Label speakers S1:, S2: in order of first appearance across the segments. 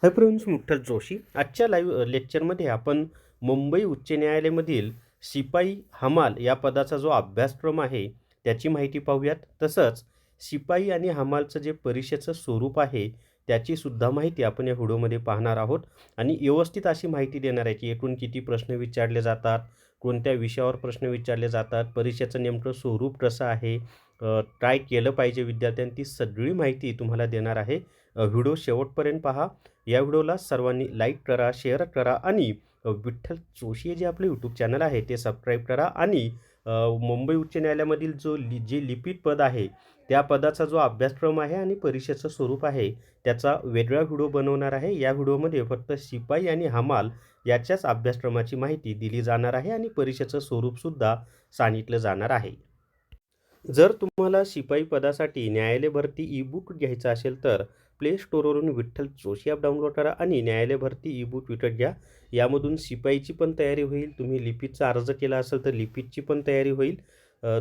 S1: Hi friends, मुठ्ठल Joshi. आजच्या live लेक्चरमध्ये आपण मुंबई उच्च न्यायालयामधील शिपाई हमाल या पदाचा जो अभ्यासक्रम आहे त्याची माहिती पाहूयात. तसंच शिपाई आणि हमालचं जे परीक्षेचं स्वरूप आहे त्याची सुद्धा माहिती आपण या व्हिडिओमध्ये पाहणार आहोत. आणि व्यवस्थित अशी माहिती देणार आहे की एकूण किती प्रश्न विचारले जातात, कोणत्या विषयावर प्रश्न विचारले जातात, परीक्षेचं नेमकं स्वरूप कसं आहे, काय केलं पाहिजे विद्यार्थ्यांनी, ती सगळी माहिती तुम्हाला देणार आहे. व्हिडिओ शेवटपर्यंत पहा. या व्हिडिओला सर्वांनी लाईक करा, शेअर करा आणि विठ्ठल जोशी हे जे आपले यूट्यूब चॅनल आहे ते सबस्क्राईब करा. आणि मुंबई उच्च न्यायालयामधील जे लिपिक पद आहे त्या पदाचा जो अभ्यासक्रम आहे आणि परीक्षेचं स्वरूप आहे त्याचा वेगळा व्हिडिओ बनवणार आहे. या व्हिडिओमध्ये फक्त शिपाई आणि हमाल याच्याच अभ्यासक्रमाची माहिती दिली जाणार आहे आणि परीक्षेचं स्वरूपसुद्धा सांगितलं जाणार आहे. जर तुम्हाला शिपाई पदासाठी न्यायालय भरती ई बुक घ्यायचा असेल तर प्ले स्टोअरवरून विठ्ठल जोशी ॲप डाउनलोड करा आणि न्यायालय भरती ई बुक विकत घ्या. यामधून शिपाईची पण तयारी होईल, तुम्ही लिपिकचा अर्ज केला असेल तर लिपिकची पण तयारी होईल,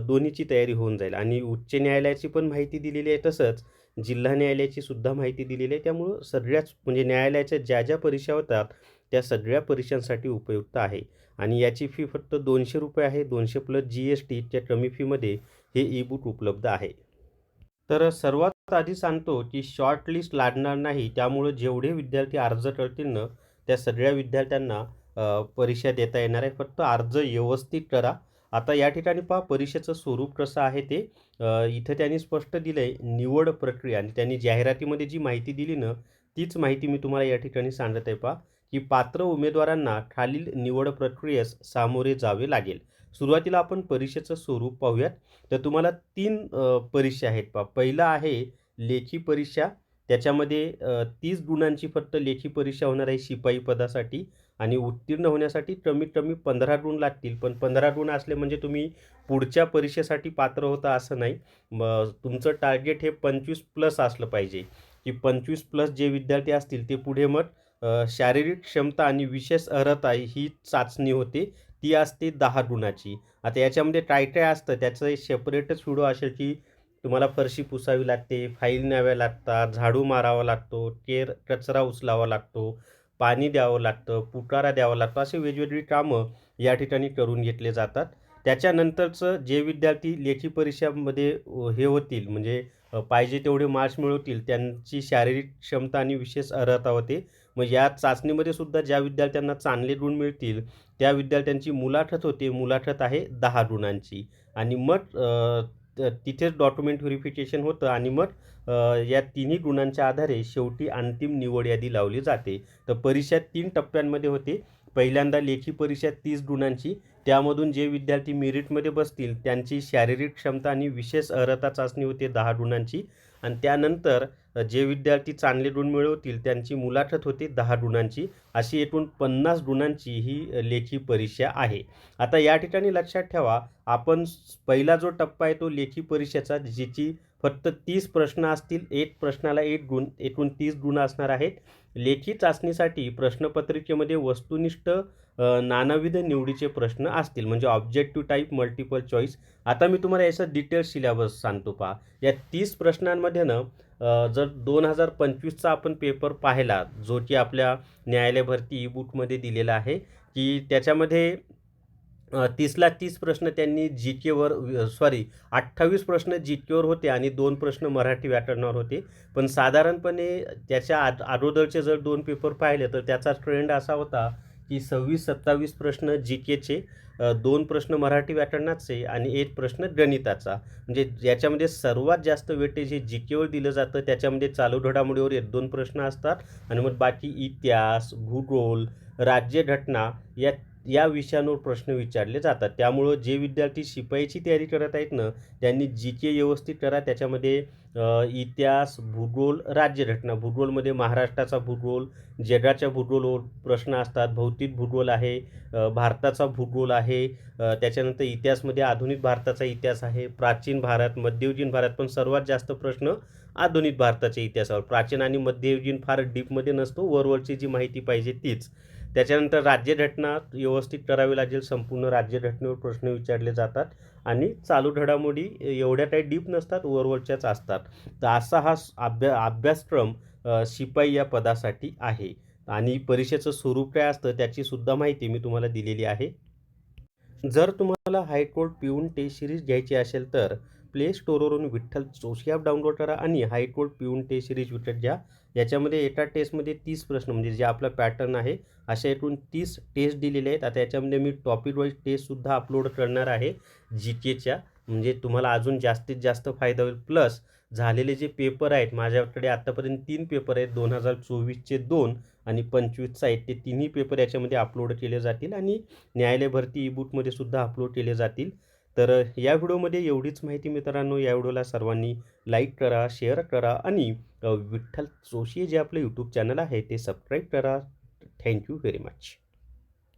S1: दोन्हीची तयारी होऊन जाईल. आणि उच्च न्यायालयाची पण माहिती दिलेली आहे, तसंच जिल्हा न्यायालयाची सुद्धा माहिती दिलेली आहे. त्यामुळं सगळ्याच म्हणजे न्यायालयाच्या ज्या ज्या परीक्षा होतात त्या सगळ्या परीक्षांसाठी उपयुक्त आहे. आणि याची फी फक्त ₹200 आहे. 200 प्लस GST च्या कमी फीमध्ये हे ई बुक उपलब्ध आहे. तर सर्वात आधी सांगतो की शॉर्ट लिस्ट लागणार नाही, त्यामुळं जेवढे विद्यार्थी अर्ज करतील ना त्या सगळ्या विद्यार्थ्यांना परीक्षा देता येणार आहे. फक्त अर्ज व्यवस्थित करा. आता या ठिकाणी पहा परीक्षेचं स्वरूप कसं आहे ते. इथं त्यांनी स्पष्ट दिलं आहे निवड प्रक्रिया, आणि त्यांनी जाहिरातीमध्ये जी माहिती दिली ना तीच माहिती मी तुम्हाला या ठिकाणी सांगत आहे. पहा की पात्र उमेदवारांना खालील निवड प्रक्रियेस सामोरे जावे लागेल. सुरुवातीला आपण परीक्षेचं स्वरूप पाहूयात. तर तुम्हाला 3 परीक्षा आहेत पहा. पहिला आहे लेखी परीक्षा. त्याच्यामध्ये 30 गुणांची फक्त लेखी परीक्षा होणार आहे शिपाई पदासाठी. आणि उत्तीर्ण होण्यासाठी कमीत कमी 15 गुण लागतील. पण 15 गुण असले म्हणजे तुम्ही पुढच्या परीक्षेसाठी पात्र होता असं नाही. मग तुमचं टार्गेट हे 25 प्लस असलं पाहिजे, की 25 प्लस जे विद्यार्थी असतील ते पुढे मग शारीरिक क्षमता आणि विशेष अर्हता ही चाचणी होते. ती असते 10 गुणाची. आता याच्यामध्ये काय काय असतं त्याचं एक सेपरेटच व्हिडिओ असेल, की तुम्हाला फरशी पुसावी लागते, फाईल न्याव्या लागतात, झाडू मारावा लागतो, कचरा उचलावा लागतो, पाणी द्यावं लागतं, पुटारा द्यावा लागतो, असे वेगवेगळी कामं या ठिकाणी करून घेतले जातात. त्याच्यानंतरचं जे विद्यार्थी लेखी परीक्षामध्ये हे होतील म्हणजे पाहिजे तेवढे मार्क्स मिळवतील त्यांची शारीरिक क्षमता आणि विशेष अर्हता होते. मग या चाचणीमध्ये सुद्धा ज्या विद्यार्थ्यांना चांगले गुण मिळतील त्या विद्यार्थ्यांची मुलाखत होते. मुलाखत आहे 10 गुणांची. आणि मग तिथेच डॉक्युमेंट व्हेरिफिकेशन होतं आणि मग या तिन्ही गुणांच्या आधारे शेवटी अंतिम निवड यादी लावली जाते. तर परीक्षा 3 टप्प्यांमध्ये होते. पहिल्यांदा लेखी परीक्षा 30 गुणांची. त्यामधून जे विद्यार्थी मेरिटमध्ये बसतील त्यांची शारीरिक क्षमता आणि विशेष अर्हता चाचणी होते 10 गुणांची. आणि त्यानंतर जे विद्यार्थी चांगले गुण मिळवतील त्यांची मुलाखत होते 10 गुणांची. अशी एकूण 50 गुणांची ही लेखी परीक्षा आहे. आता या ठिकाणी लक्षात ठेवा, आपण पहिला जो टप्पा आहे तो लेखी परीक्षेचा, जिची फक्त 30 प्रश्न असतील, एक प्रश्नाला 1 गुण, एकूण 30 गुण असणार आहेत. लेखी चाचणीसाठी प्रश्नपत्रिकेमध्ये वस्तुनिष्ठ नानाविध निवडीचे प्रश्न असतील, म्हणजे ऑब्जेक्टिव्ह टाईप, मल्टिपल चॉईस. आता मी तुम्हाला याचा डिटेल्स सिलेबस सांगतो पहा. या 30 प्रश्नांमध्ये ना जर 2025चा आपण पेपर पाहिला, जो की आपल्या न्यायालय भरती ई बुकमध्ये दिलेला आहे, की त्याच्यामध्ये 30ला 30 प्रश्न त्यांनी जी केवर 28 प्रश्न जी केवर होते आणि 2 प्रश्न मराठी व्याकरणावर होते. पण साधारणपणे त्याच्या अगोदरचे जर 2 पेपर पाहिले तर त्याचा ट्रेंड असा होता की 26-27 प्रश्न जी केचे, 2 प्रश्न मराठी व्याकरणाचे आणि 1 प्रश्न गणिताचा. म्हणजे याच्यामध्ये सर्वात जास्त वेटेज हे जी केवर दिलं जातं. त्याच्यामध्ये चालू घडामोडीवर 1-2 प्रश्न असतात आणि मग बाकी इतिहास, भूगोल, राज्यघटना या या विषयांवर प्रश्न विचारले जातात. त्यामुळं जे विद्यार्थी शिपाईची तयारी करत आहेत ना त्यांनी जी के व्यवस्थित करा. त्याच्यामध्ये इतिहास, भूगोल, राज्यघटना. भूगोलमध्ये महाराष्ट्राचा भूगोल, जगाच्या भूगोलवर प्रश्न असतात, भौतिक भूगोल आहे, भारताचा भूगोल आहे, त्याच्यानंतर इतिहासमध्ये आधुनिक भारताचा इतिहास आहे, प्राचीन भारत, मध्ययुगीन भारत. पण सर्वात जास्त प्रश्न आधुनिक भारताच्या इतिहासावर. प्राचीन आणि मध्ययुगीन फार डीपमध्ये नसतो, वरवरची जी माहिती पाहिजे तीच. त्याच्यानंतर राज्यघटना व्यवस्थित करावी लागेल, संपूर्ण राज्यघटनेवर प्रश्न विचारले जातात आणि चालू घडामोडी एवढ्या काही डीप नसतात, वरवरच्याच असतात. तर असा हा अभ्यासक्रम शिपाई या पदासाठी आहे. आणि परीक्षेचं स्वरूप काय असतं त्याची सुद्धा माहिती मी तुम्हाला दिलेली आहे. जर तुम्हाला हायकोर्ट पिऊन टेस्ट सिरीज घ्यायची असेल तर प्ले स्टोअरवरून विठ्ठल जोशी ॲप डाउनलोड करा आणि हायकोर्ट पिऊन टेस्ट सिरीज विकत घ्या. याच्यामध्ये एका टेस्टमध्ये 30 प्रश्न म्हणजे जे आपला पॅटर्न आहे अशा एकूण 30 टेस्ट दिलेले आहेत. आता याच्यामध्ये मी टॉपिक वाईज टेस्टसुद्धा अपलोड करणार आहे जी केच्या, म्हणजे तुम्हाला अजून जास्तीत जास्त फायदा होईल. प्लस झालेले जे पेपर आहेत, माझ्याकडे आत्तापर्यंत 3 पेपर आहेत, 2024चे 2 आणि 25चा 1, ते तिन्ही पेपर याच्यामध्ये अपलोड केले जातील आणि न्यायालय भरती ईबुकमध्ये सुद्धा अपलोड केले जातील. तर या व्हिडिओमध्ये एवढीच माहिती मित्रांनो. या व्हिडिओला सर्वांनी लाईक करा, शेअर करा आणि विठ्ठल जोशी जे आपलं यूट्यूब चॅनल आहे ते सबस्क्राईब करा. Thank you very much.